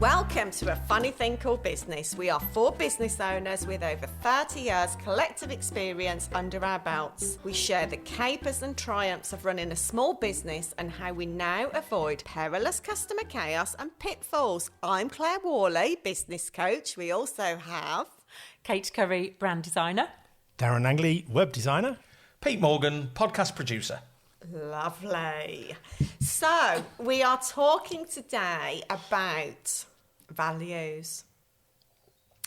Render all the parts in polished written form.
Welcome to A Funny Thing Called Business. We are 4 business owners with over 30 years collective experience under our belts. We share the capers and triumphs of running a small business and how we now avoid perilous customer chaos and pitfalls. I'm Clare Worley, business coach. We also have Kate Curry, brand designer. Darren Angley, web designer. Pete Morgan, podcast producer. Lovely. So, we are talking today about values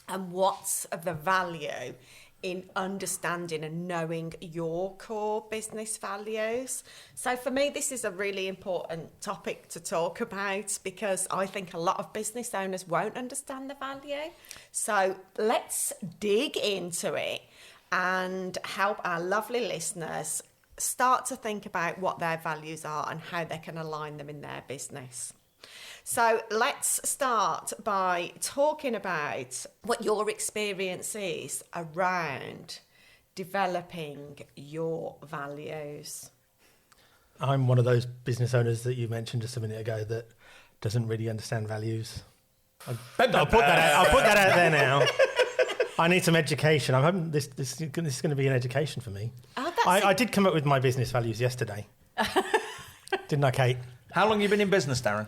and what's the value in understanding and knowing your core business values. So for me, this is a really important topic to talk about because I think a lot of business owners won't understand the value. So let's dig into it and help our lovely listeners start to think about what their values are and how they can align them in their business. So let's start by talking about what your experience is around developing your values. I'm one of those business owners that you mentioned just a minute ago that doesn't really understand values. I'll put that out there now. I need some education. I'm hoping this is going to be an education for me. I did come up with my business values yesterday. Didn't I, Kate? How long have you been in business, Darren?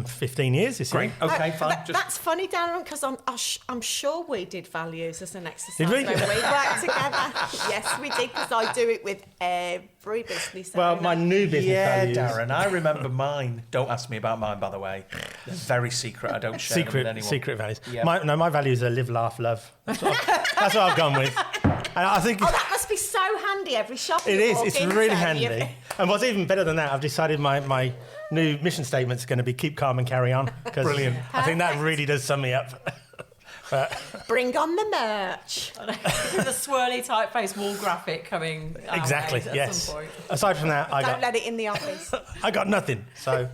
15 years this year. Great. Okay, fine. That's funny, Darren, because I'm sure we did values as an exercise did we? when we worked together. Yes, we did, because I do it with every business owner. Well, my new business values. Yeah, Darren, I rember mine. Don't ask me about mine, by the way. They're very secret. I don't share them with anyone. Secret values. Yep. My values are live, laugh, love. That's what I've gone with. And I think that must be so handy every shop. It is. It's really handy. And what's even better than that, I've decided my new mission statement is going to be keep calm and carry on. Brilliant. I think that really does sum me up. Bring on the merch. With a swirly typeface wall graphic coming. Exactly. At some point. Aside from that, Don't let it in the office. I got nothing. So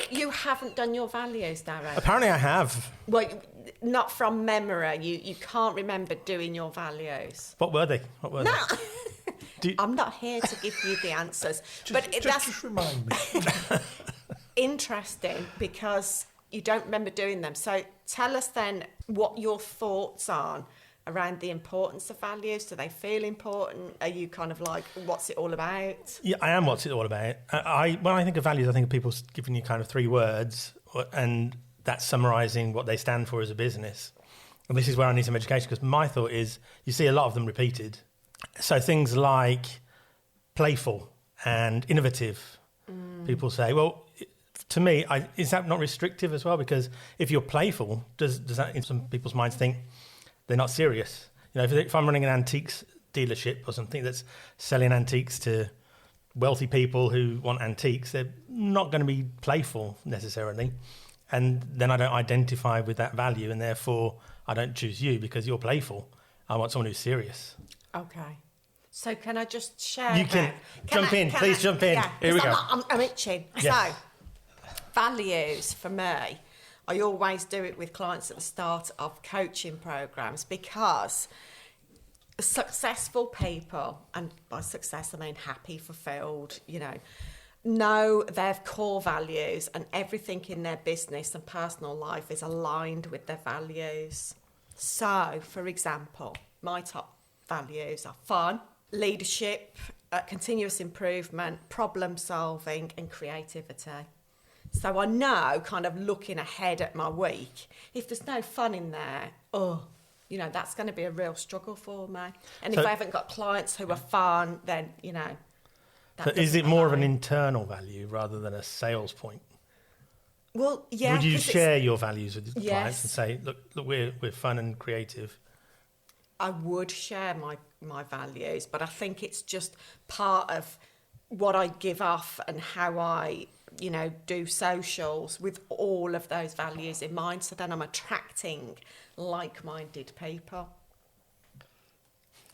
you haven't done your values, Darren? Apparently I have. Well, not from memory. You can't remember doing your values. What were they? No. I'm not here to give you the answers. Just remind me. Interesting because you don't remember doing them. So tell us then what your thoughts are around the importance of values. Do they feel important? Are you kind of like, what's it all about? Yeah, I am what's it all about. When I think of values, I think of people giving you kind of 3 words and that's summarising what they stand for as a business. And this is where I need some education because my thought is you see a lot of them repeated. So things like playful and innovative. People say, well, to me, is that not restrictive as well? Because if you're playful, does that in some people's minds think they're not serious? You know, if I'm running an antiques dealership or something that's selling antiques to wealthy people who want antiques, they're not going to be playful necessarily. And then I don't identify with that value and therefore I don't choose you because you're playful. I want someone who's serious. Okay. So can I just share? You can jump in. Please jump in. Yeah, here we go. I'm itching. Yes. So, values for me, I always do it with clients at the start of coaching programs because successful people, and by success I mean happy, fulfilled, know their core values and everything in their business and personal life is aligned with their values. So, for example, my top values are fun, leadership, continuous improvement, problem solving and creativity. So I know, kind of looking ahead at my week, if there's no fun in there, that's going to be a real struggle for me. And if I haven't got clients who are fun, then, So is it more of an internal value rather than a sales point? Well, yeah. Would you share your values with your clients and say, look, we're fun and creative? I would share my values, but I think it's just part of what I give off and how I, do socials with all of those values in mind. So then I'm attracting like-minded people.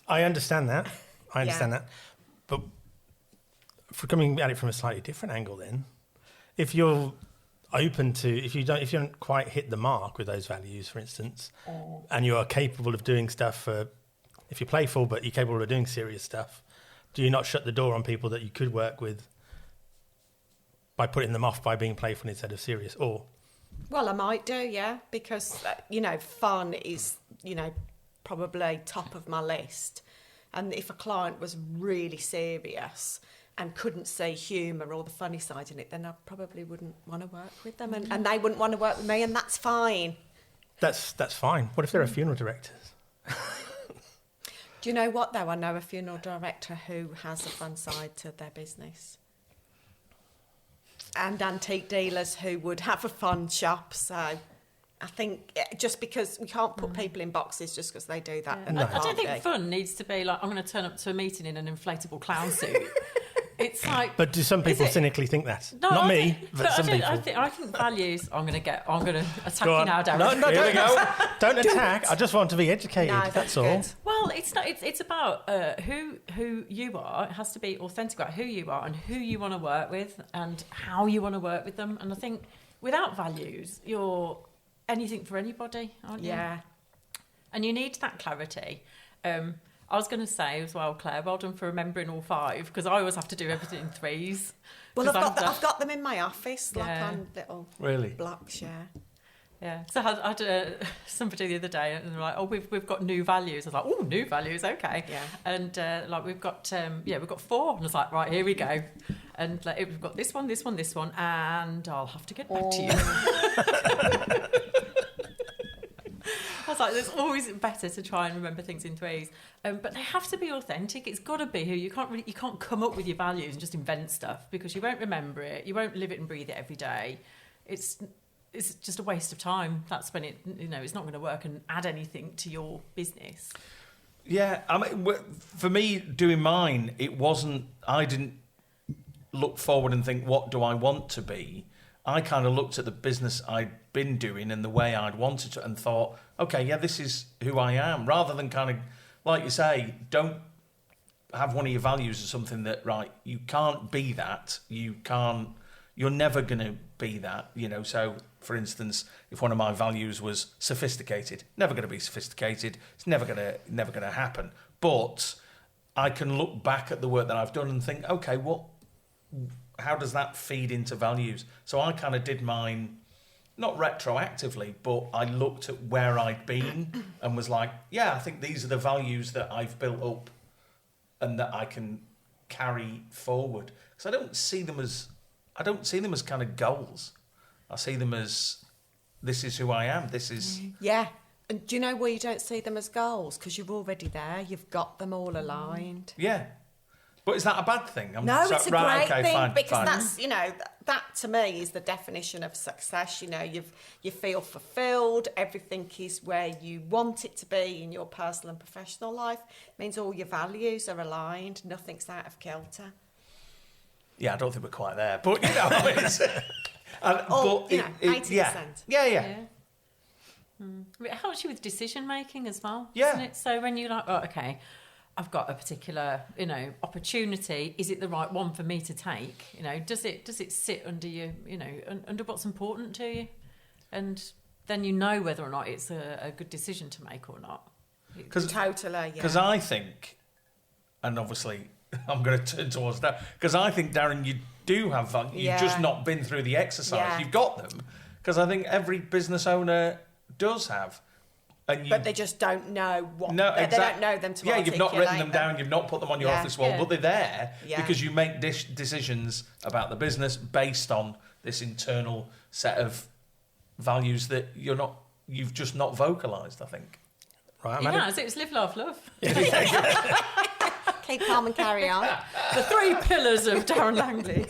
I understand that. That. But for coming at it from a slightly different angle then, if you're open to, if you don't quite hit the mark with those values, for instance, and you are capable of doing stuff if you're playful but you're capable of doing serious stuff, do you not shut the door on people that you could work with by putting them off by being playful instead of serious? Or Well, I might do, yeah, because, fun is, probably top of my list. And if a client was really serious and couldn't see humour or the funny side in it, then I probably wouldn't want to work with them. And they wouldn't want to work with me, and that's fine. That's fine. What if they're a funeral directors? Do you know what, though? I know a funeral director who has a fun side to their business. And antique dealers who would have a fun shop. So I think just because we can't put people in boxes just because they do that. Yeah. I don't think fun needs to be like, I'm going to turn up to a meeting in an inflatable clown suit. It's like... But do some people cynically think that? No, Not me, but some people. I think values... I'm going to attack you now, Darren. No, don't attack. I just want to be educated, No, that's all. Well, it's not. It's about who you are. It has to be authentic about who you are and who you want to work with and how you want to work with them. And I think without values, you're anything for anybody, aren't you? Yeah. And you need that clarity. I was going to say as well, Claire, well done for remembering all 5, because I always have to do everything in 3s. Well, I've got them in my office, like on little blocks, yeah. Yeah. So I had somebody the other day, and they're like, "Oh, we've got new values." I was like, "Oh, new values, okay." Yeah. And we've got 4, and I was like, "Right, here we go." And we've got this one, and I'll have to get back to you. I was like, it's always better to try and remember things in 3s, but they have to be authentic. It's got to be who you can't come up with your values and just invent stuff, because you won't remember it, you won't live it and breathe it every day. It's just a waste of time. That's when it's not going to work and add anything to your business. Yeah, I mean, for me doing mine, it wasn't. I didn't look forward and think, what do I want to be? I kind of looked at the business I'd been doing and the way I'd wanted to, and thought, okay, yeah, this is who I am. Rather than kind of, like you say, don't have one of your values as something that, right, you can't be that. You're never going to be that, So, for instance, if one of my values was sophisticated, never going to be sophisticated. It's never going to happen. But I can look back at the work that I've done and think, okay, how does that feed into values? So I kind of did mine, not retroactively, but I looked at where I'd been and was like, yeah, I think these are the values that I've built up and that I can carry forward. Because I don't see them as kind of goals. I see them as, this is who I am. This is... Yeah. And do you know why you don't see them as goals? Because you're already there. You've got them all aligned. Yeah. But is that a bad thing? No, it's a great thing, fine, because that's, that to me is the definition of success. You feel fulfilled. Everything is where you want it to be in your personal and professional life. It means all your values are aligned. Nothing's out of kilter. Yeah, I don't think we're quite there, but it's... 80%. Yeah. It helps you with decision making as well, yeah. doesn't it? So when you're like, oh, okay, I've got a particular, opportunity. Is it the right one for me to take? Does it sit under you, under what's important to you? And then whether or not it's a good decision to make or not. Totally, yeah. Because I think, and obviously I'm going to turn towards that, because I think, Darren, you do have value. You've just not been through the exercise. Yeah. You've got them. Because I think every business owner does have. But they just don't know what... No, exactly. They don't know them to articulate you've not written them down, you've not put them on your office wall, but they're there because you make decisions about the business based on this internal set of values that you've just not vocalised, I think. Right, it was live, laugh, love. Keep calm and carry on. The 3 pillars of Darren Langley.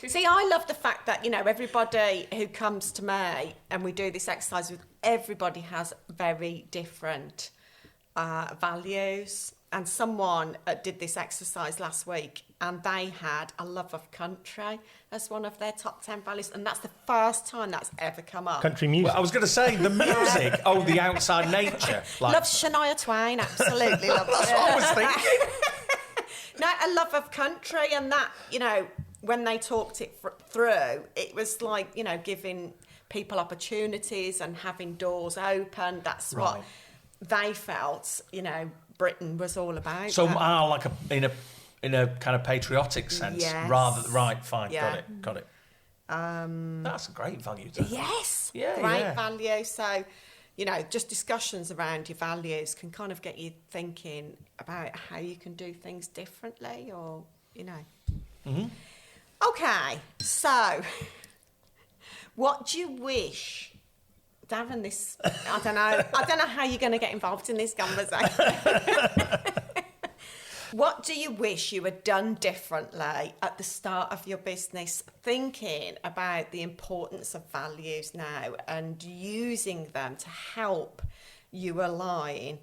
See, I love the fact that, everybody who comes to me and we do this exercise with, everybody has very different values. And someone did this exercise last week and they had a love of country as one of their top 10 values. And that's the first time that's ever come up. Country music. Well, I was going to say, the music, the outside nature. Love Shania Twain, absolutely love that. That's what I was thinking. No, a love of country, and that, when they talked it through, it was like, giving people opportunities and having doors open. That's what they felt, Britain was all about. So, in a kind of patriotic sense, rather... Right, fine, got it. That's a great value to have. Yes, Yeah, great yeah. value. So, just discussions around your values can kind of get you thinking about how you can do things differently, or. Mm-hmm. Okay, so what do you wish, Darren? I don't know how you're going to get involved in this conversation. What do you wish you had done differently at the start of your business, thinking about the importance of values now and using them to help you align,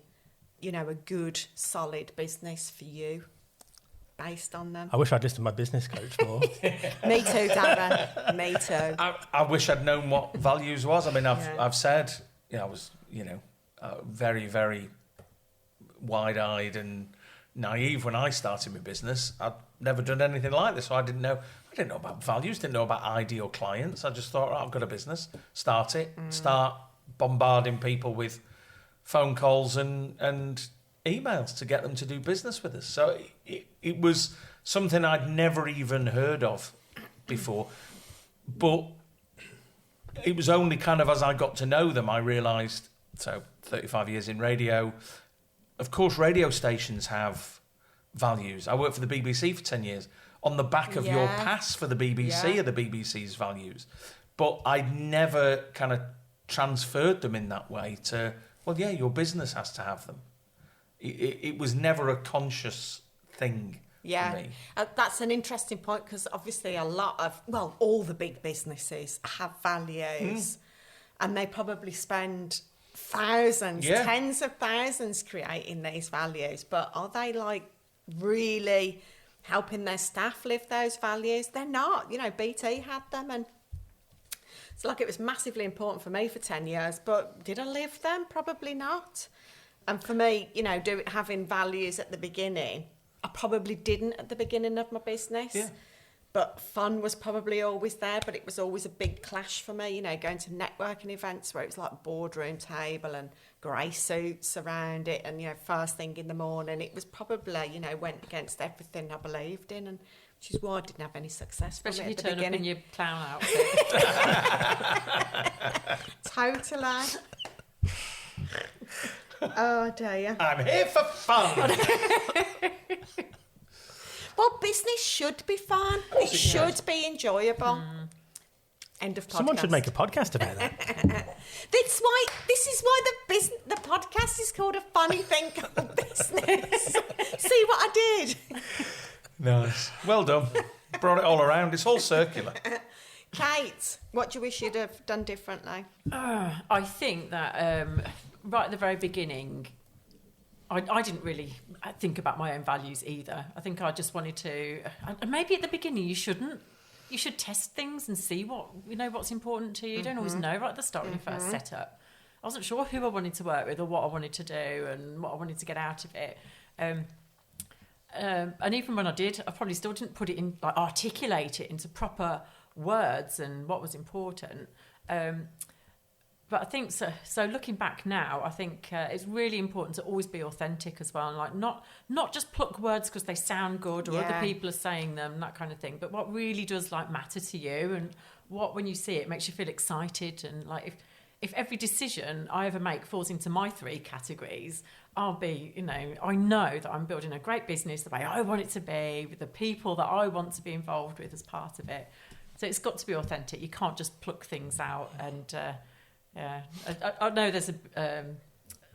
a good, solid business for you based on them? I wish I'd listened to my business coach more. Me too, Darren. Me too. I wish I'd known what values was. I mean, Yeah. I've said, I was, very, very wide-eyed and naive when I started my business. I'd never done anything like this, so I didn't know about values, didn't know about ideal clients. I just thought, I've got a business, start bombarding people with phone calls and emails to get them to do business with us. So it was something I'd never even heard of before. But it was only kind of as I got to know them, I realised, so 35 years in radio, of course radio stations have values. I worked for the BBC for 10 years. On the back of your pass for the BBC are the BBC's values. But I'd never kind of transferred them in that way to, your business has to have them. It was never a conscious thing for me. That's an interesting point, because obviously all the big businesses have values, and they probably spend thousands, tens of thousands creating these values, but are they really helping their staff live those values? They're not. BT had them, and it's it was massively important for me for 10 years, but did I live them? Probably not. And for me, having values at the beginning, I probably didn't at the beginning of my business. Yeah. But fun was probably always there, but it was always a big clash for me, going to networking events where it was boardroom table and grey suits around it, and, first thing in the morning. It was probably, went against everything I believed in, and which is why I didn't have any success. Especially if you from it turn at the up in beginning. your clown outfit. Totally. Oh dear. I'm here for fun. Well, business should be fun. It should be enjoyable. End of podcast. Someone should make a podcast about that. This is why the podcast is called A Funny Thing Called Business. See what I did? Nice. Well done. Brought it all around. It's all circular. Kate, what do you wish you'd have done differently? I think that right at the very beginning, I didn't really think about my own values either. I think I just wanted to, and maybe at the beginning you shouldn't. You should test things and see what's important to you. You don't always know right at the start when you first set up. I wasn't sure who I wanted to work with or what I wanted to do and what I wanted to get out of it. And even when I did, I probably still didn't put it in, articulate it into proper words and what was important. But I think so looking back now, I think it's really important to always be authentic as well, and not just pluck words because they sound good or other people are saying them, that kind of thing, but what really does matter to you, and what when you see it makes you feel excited. And if every decision I ever make falls into my 3 categories, I'll be, I know that I'm building a great business the way I want it to be, with the people that I want to be involved with as part of it. So it's got to be authentic. You can't just pluck things out. And I know there's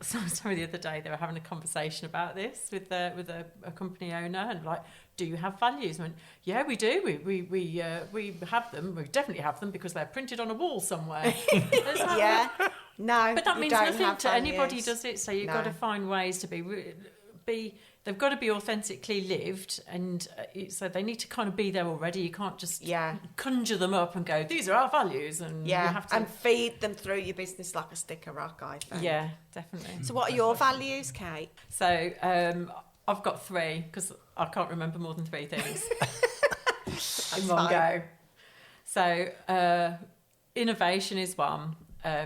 sorry, the other day they were having a conversation about this with a company owner, and do you have values? I went, yeah, we do. We have them. We definitely have them because they're printed on a wall somewhere. No, but that means nothing to values. anybody, does it? So you've got to find ways to be. They've got to be authentically lived, and so they need to kind of be there already. You can't just conjure them up and go, these are our values, and you have to... and feed them through your business like a stick of rock, I think. Yeah, definitely. So what are your values, Kate? So I've got 3 because I can't remember more than 3 things in one go. So innovation is one.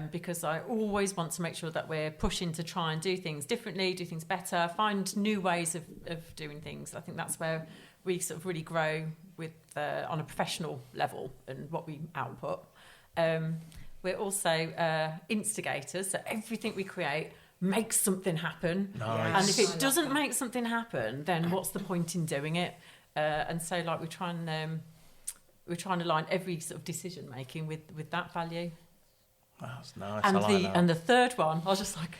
Because I always want to make sure that we're pushing to try and do things differently, do things better, find new ways of doing things. I think that's where we sort of really grow on a professional level and what we output. We're also instigators, so everything we create makes something happen. Nice. And if it doesn't make something happen, then what's the point in doing it? And so, like, we try and align every sort of decision making with that value. That's nice. And I like that. and the third one, I was just like,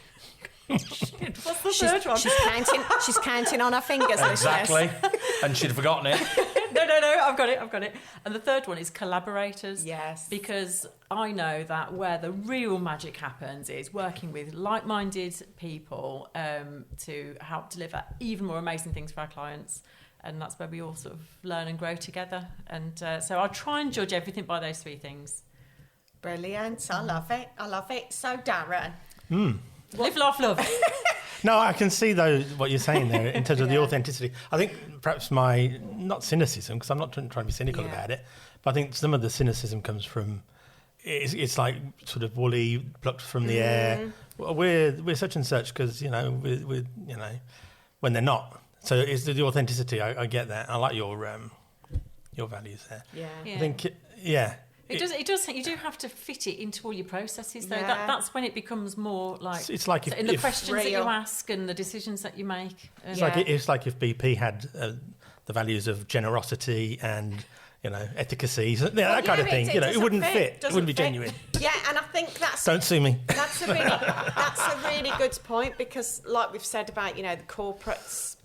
shit, what's the third one? She's counting on her fingers. Exactly. And she'd forgotten it. No, I've got it. And the third one is collaborators. Yes. Because I know that where the real magic happens is working with like-minded people to help deliver even more amazing things for our clients. And that's where we all sort of learn and grow together. And so I try and judge everything by those three things. Brilliant. I love it. So, Darren. Live, laugh, love. No, I can see though what you're saying there in terms of the authenticity. I think perhaps my, not cynicism, because I'm not trying to be cynical about it, but I think some of the cynicism comes from, it's like sort of woolly, plucked from the air. Well, we're such and such because, we're when they're not. So it's the authenticity. I get that. I like your values there. Yeah. I think, It does. You do have to fit it into all your processes, though. Yeah. that's when it becomes more like. It's like in the questions that you real. ask and the decisions that you make. It's like if BP had the values of generosity and efficacy, that kind of thing. It wouldn't fit. It wouldn't be genuine. Yeah, and I think that's Don't sue me. that's a really good point, because, like we've said about the corporates,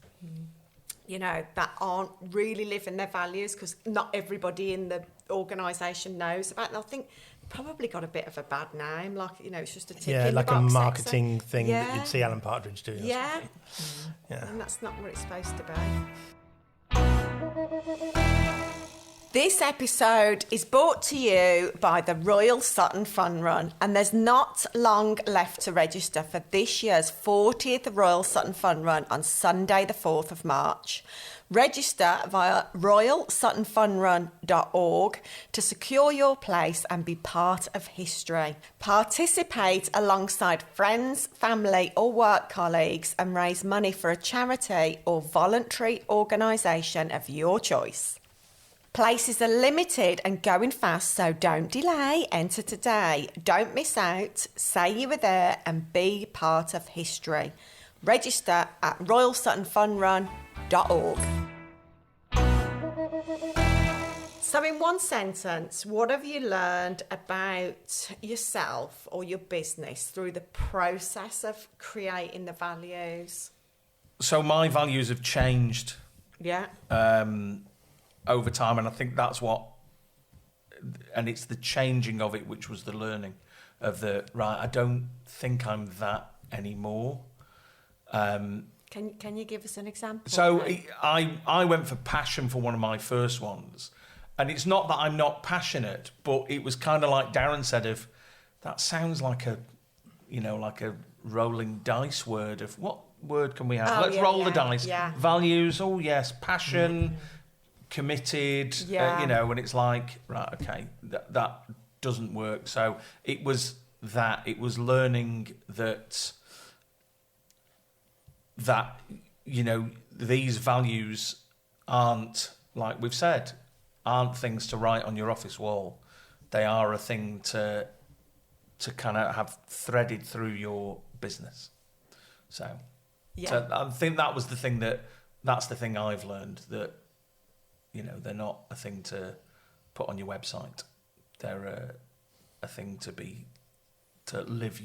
that aren't really living their values because not everybody in the organisation knows about it. And I think probably got a bit of a bad name, like it's just a tick in like the a box marketing thing that Yeah. you'd see Alan Partridge doing. Yeah. Yeah. And that's not what it's supposed to be. This episode is brought to you by the Royal Sutton Fun Run, and there's not long left to register for this year's 40th Royal Sutton Fun Run on Sunday the 4th of March. Register via royalsuttonfunrun.org to secure your place and be part of history. Participate alongside friends, family or work colleagues and raise money for a charity or voluntary organisation of your choice. Places are limited and going fast, so don't delay. Enter today. Don't miss out. Say you were there and be part of history. Register at royalsuttonfunrun.org. So in one sentence, what have you learned about yourself or your business through the process of creating the values? So my values have changed Yeah. over time, and I think that's and it's the changing of it which was the learning of I don't think I'm that anymore. Can you give us an example? So I went for passion for one of my first ones, and it's not that I'm not passionate, but it was kind of like Darren said, that sounds like a rolling dice word of what word can we have? Let's roll the dice. Yeah. Values, oh yes, passion, committed, and it's like, right, okay, that doesn't work. So it was learning that these values aren't, like we've said, aren't things to write on your office wall. They are a thing to kind of have threaded through your business. So I think that was that's the thing I've learned, that they're not a thing to put on your website. They're a thing to live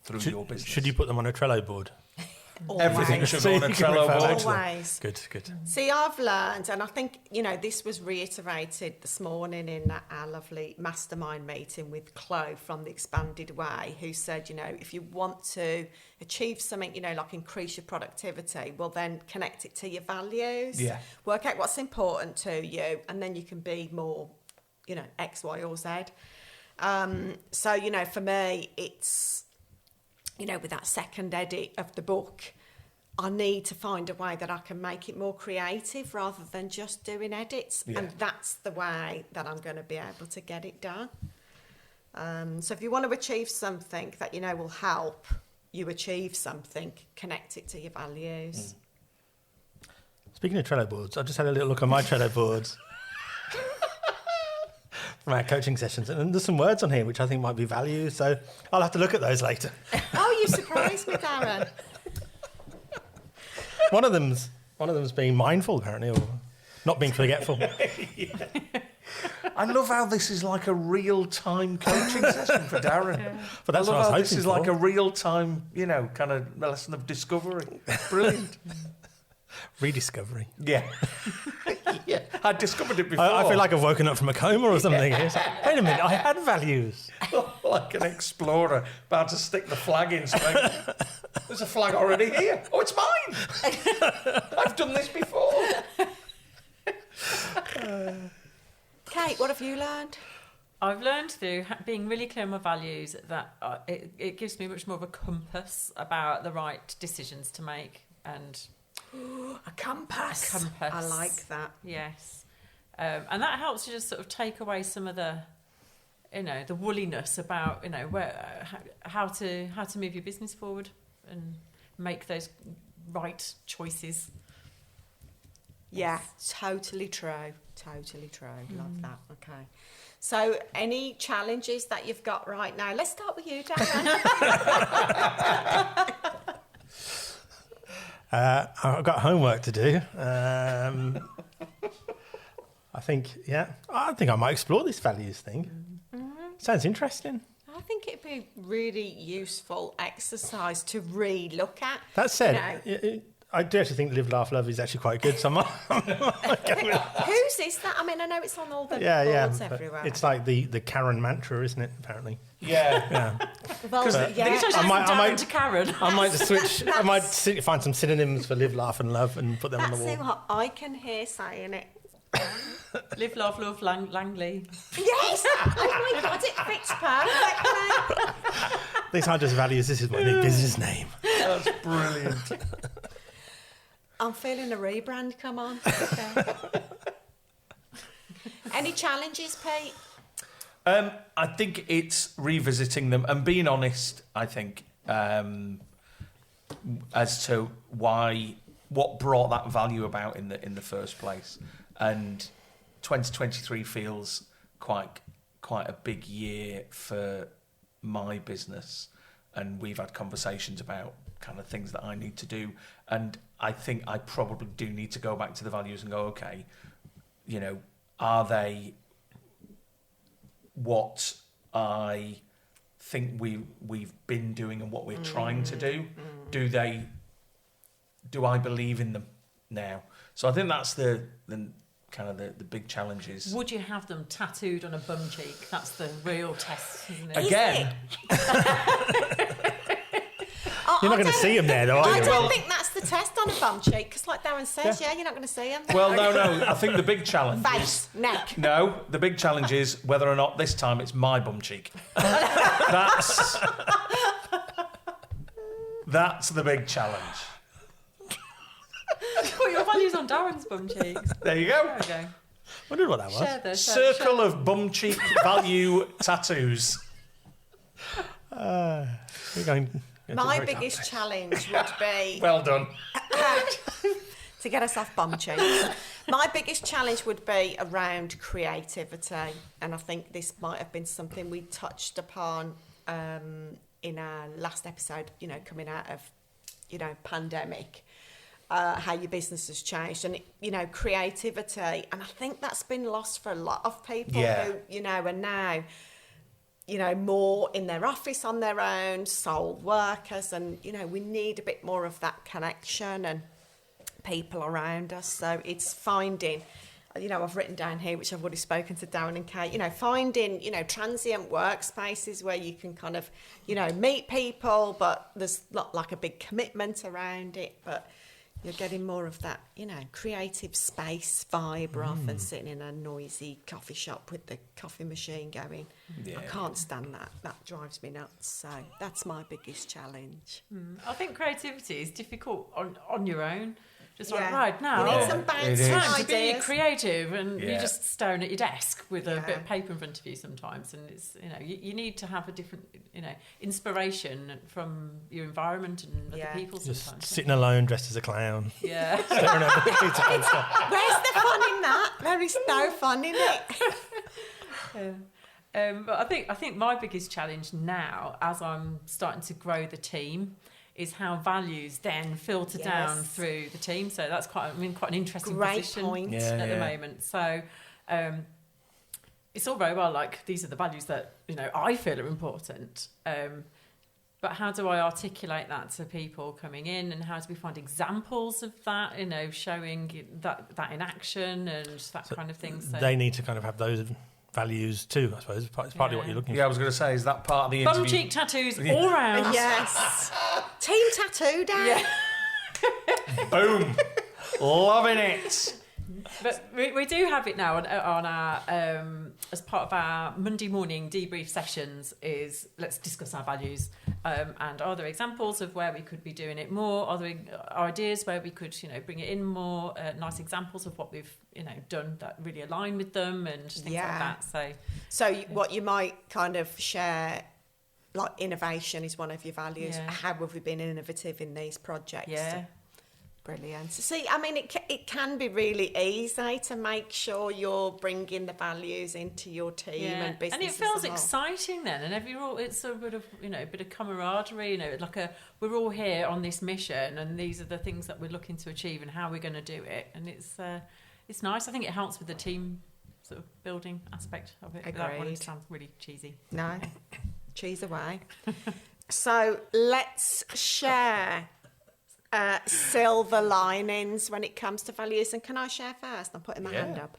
through your business. Should you put them on a Trello board? Everything should go on a Trello board. Always. Good. See, I've learned, and I think, this was reiterated this morning in our lovely mastermind meeting with Clare from the Expanded Way, who said, if you want to achieve something, like increase your productivity, well, then connect it to your values. Yeah. Work out what's important to you, and then you can be more, X, Y, or Z. So, for me, it's, with that second edit of the book, I need to find a way that I can make it more creative rather than just doing edits. Yeah. And that's the way that I'm going to be able to get it done. So if you want to achieve something that, will help you achieve something, connect it to your values. Speaking of Trello boards, I just had a little look on my Trello boards. from our coaching sessions. And there's some words on here which I think might be values. So I'll have to look at those later. Oh, you surprised me, Darren. One of them's being mindful, apparently, or not being forgetful. I love how this is like a real-time coaching session for Darren. Yeah. But that's I what I love was how hoping this is for. like a real-time, kind of lesson of discovery. Brilliant. Rediscovery. Yeah. Yeah. I discovered it before. I feel like I've woken up from a coma or something. It's like, wait a minute, I had values. like an explorer about to stick the flag in straight. There's a flag already here. Oh, it's mine. I've done this before. Kate, what have you learned? I've learned through being really clear on my values that it gives me much more of a compass about the right decisions to make. And A compass. I like that. Yes. And that helps to just sort of take away some of the, the woolliness about, how to move your business forward and make those right choices. Yeah, totally true. Totally true. Love that. Okay. So, any challenges that you've got right now? Let's start with you, Darren. I've got homework to do. I think I might explore this values thing. Sounds interesting. I think it'd be really useful exercise to re-look at. That said, I do actually think Live, Laugh, Love is actually quite good. So Whose is that? I mean, I know it's on all the boards everywhere. It's like the Karen mantra, isn't it? Apparently. Yeah. Well, yeah. To Karen. I might just switch. I might find some synonyms for Live, Laugh, and Love and put them on the That's wall. what I can hear saying it. Live, laugh, love, Langley. Yes! Oh my God, it fits perfectly. These aren't just values. This is my new business name. That's brilliant. I'm feeling a rebrand come on. Okay. Any challenges, Pete? I think it's revisiting them and being honest, I think, as to what brought that value about in the first place. And 2023 feels quite a big year for my business, and we've had conversations about kind of things that I need to do, and I think I probably do need to go back to the values and go, okay, are they what I think we've been doing and what we're trying to do? Do I believe in them now? So I think that's the kind of the big challenges. Would you have them tattooed on a bum cheek? That's the real test, isn't it? Again. You're not going to see them there, though, are I you? don't think that's the test on a bum cheek, because like Darren says, you're not going to see them. Well, no. I think the big challenge Face, neck. No, the big challenge is whether or not this time it's my bum cheek. That's the big challenge. Put your values on Darren's bum cheeks. There you go. There we go. Wondered what that was. Share the Circle of bum cheek value tattoos. We're going. My biggest challenge would be Well done. to get us off bum cheeks. My biggest challenge would be around creativity, and I think this might have been something we touched upon in our last episode. Coming out of pandemic. How your business has changed and creativity, and I think that's been lost for a lot of people who are now more in their office on their own, sole workers, and we need a bit more of that connection and people around us. So it's finding, I've written down here, which I've already spoken to Darren and Kate, finding transient workspaces where you can kind of meet people, but there's not like a big commitment around it, but you're getting more of that, creative space vibe rather than sitting in a noisy coffee shop with the coffee machine going. Yeah. I can't stand that. That drives me nuts. So that's my biggest challenge. I think creativity is difficult on your own. Just Yeah. like, right now, You need some bouncy time to be ideas. creative, and Yeah. you're just staring at your desk with a Yeah. bit of paper in front of you sometimes, and it's you need to have a different inspiration from your environment and other people Just sometimes. sitting alone, dressed as a clown. Yeah. Staring at the pizza poster. Where's the fun in that? There is no fun in it. But I think my biggest challenge now, as I'm starting to grow the team, is how values then filter down through the team. So that's quite an interesting position at the moment. So it's all very well like these are the values that I feel are important. But how do I articulate that to people coming in, and how do we find examples of that? Showing that in action and that kind of thing. So they need to kind of have those values too, I suppose. It's partly what you're looking for. Yeah, I was going to say, is that part of the interview? Bum cheek tattoos all round. Yes. Team tattoo, Dan. Yeah. Boom. Loving it. But we do have it now on our as part of our Monday morning debrief sessions. Is let's discuss our values, and are there examples of where we could be doing it more? Are there ideas where we could bring it in more? Nice examples of what we've done that really align with them and things like that. So what you might kind of share, like innovation is one of your values. Yeah. How have we been innovative in these projects? Yeah. Brilliant. See, I mean, it can be really easy to make sure you're bringing the values into your team and business. And it feels exciting then, and it's a bit of a bit of camaraderie. We're all here on this mission, and these are the things that we're looking to achieve, and how we're going to do it. And it's nice. I think it helps with the team sort of building aspect of it. That one sounds really cheesy. No, cheese away. So let's share silver linings when it comes to values. And can I share first? I'm putting my hand up.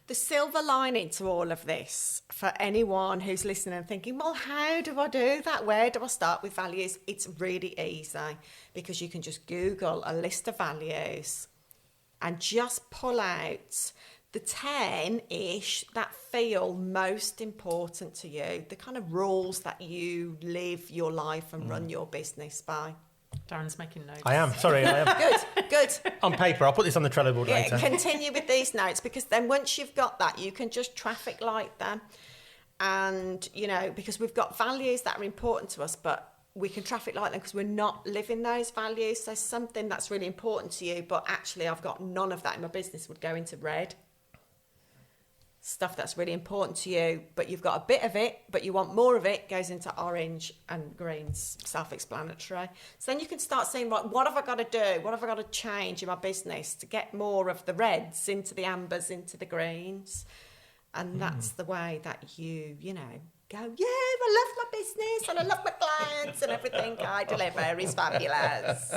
The silver lining to all of this, for anyone who's listening and thinking, well, how do I do that? Where do I start with values? It's really easy, because you can just Google a list of values and just pull out the 10-ish that feel most important to you, the kind of rules that you live your life and run your business by. Darren's making notes. I am. Sorry, I am. Good. On paper, I'll put this on the Trello board later. Continue with these notes, because then once you've got that, you can just traffic light them. And, because we've got values that are important to us, but we can traffic light them because we're not living those values. So something that's really important to you, but actually I've got none of that in my business, would go into red. Stuff that's really important to you, but you've got a bit of it, but you want more of it, goes into orange, and green's self-explanatory. So then you can start saying, right, what have I got to do? What have I got to change in my business to get more of the reds into the ambers, into the greens? And that's the way that you go, I love my business and I love my clients and everything I deliver is fabulous.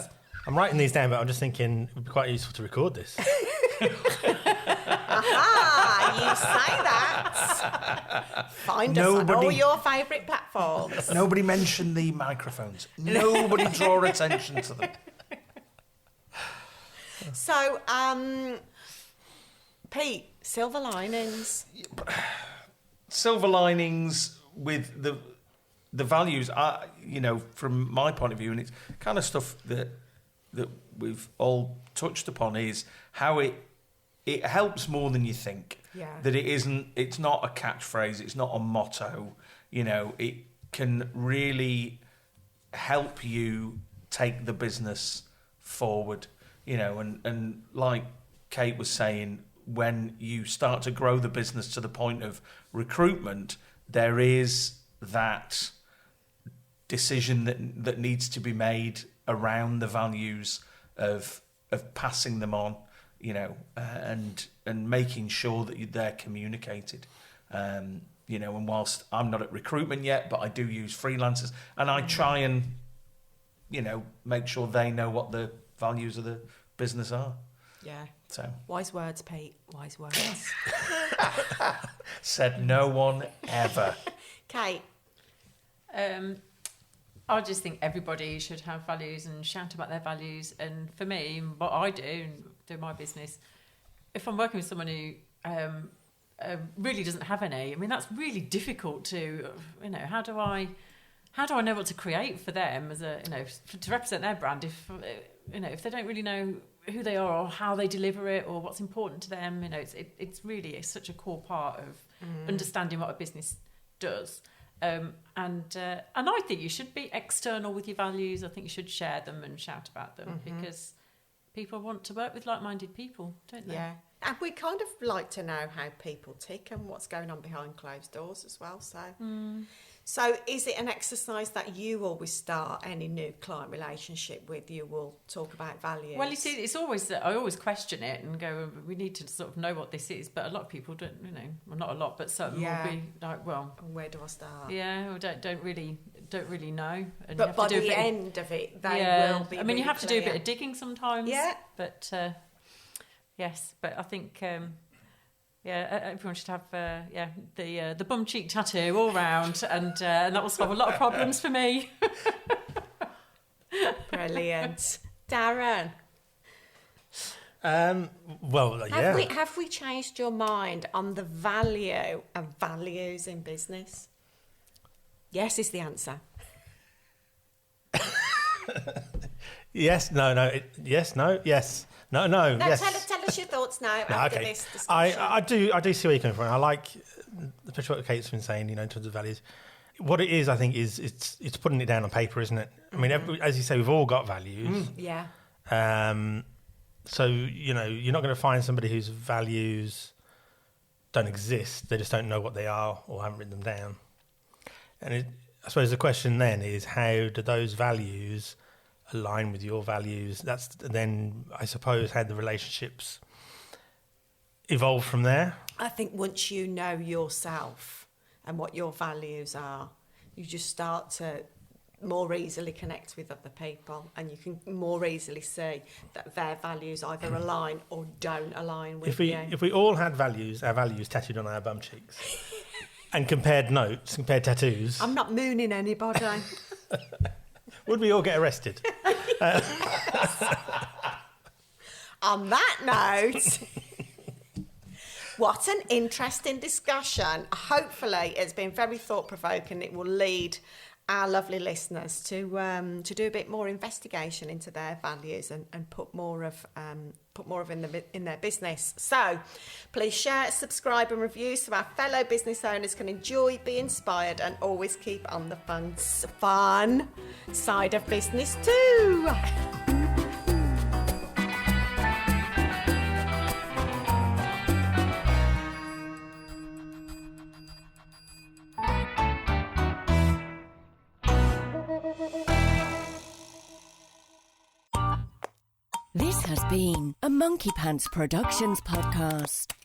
I'm writing these down, but I'm just thinking it would be quite useful to record this. You say that. Find us on all your favourite platforms. Nobody mention the microphones. Nobody draw attention to them. So, Pete, silver linings. Silver linings with the values. From my point of view, and it's kind of stuff that we've all touched upon, is how it helps more than you think. Yeah. That it's not a catchphrase, it's not a motto. It can really help you take the business forward. And like Kate was saying, when you start to grow the business to the point of recruitment, there is that decision that needs to be made around the values of passing them on, and making sure that they're communicated. And whilst I'm not at recruitment yet, but I do use freelancers, and I try and, make sure they know what the values of the business are. Yeah. So wise words, Pete. Wise words. Said no one ever. Kate. I just think everybody should have values and shout about their values. And for me, what I do and do my business, if I'm working with someone who really doesn't have any, that's really difficult to, how do I know what to create for them as to represent their brand if they don't really know who they are or how they deliver it or what's important to them. It's such a core part of understanding what a business does. And I think you should be external with your values. I think you should share them and shout about them because people want to work with like-minded people, don't they? Yeah. And we kind of like to know how people tick and what's going on behind closed doors as well. So is it an exercise that you always start any new client relationship with? You will talk about values? Well, you see, it's always that I always question it and go, we need to sort of know what this is. But a lot of people don't, well, not a lot, but some will be like, well, where do I start? Yeah, or don't really know. And but you have by to do the end of it, they will be. I mean, you have to do a bit of digging sometimes. Yeah. But yes, but I think. Everyone should have the bum cheek tattoo all round, and that will solve a lot of problems for me. Brilliant, Darren. Have we changed your mind on the value of values in business? Yes is the answer. Yes, no, yes, no, yes. No, yes. Tell us your thoughts now after this discussion. I do see where you're coming from. I like, especially what Kate's been saying, in terms of values. What it is, I think, is it's putting it down on paper, isn't it? I mean, as you say, we've all got values. Yeah. So, you're not going to find somebody whose values don't exist. They just don't know what they are or haven't written them down. And I suppose the question then is, how do those values align with your values? That's then, I suppose, how the relationships evolve from there. I think once you know yourself and what your values are, you just start to more easily connect with other people, and you can more easily see that their values either align or don't align with you. If we all had our values tattooed on our bum cheeks and compared tattoos... I'm not mooning anybody. Would we all get arrested? On that note, what an interesting discussion. Hopefully it's been very thought-provoking. It will lead our lovely listeners to do a bit more investigation into their values and put more of in their business. So please share, subscribe and review so our fellow business owners can enjoy, be inspired and always keep on the fun side of business too. This has been a Monkey Pants Productions podcast.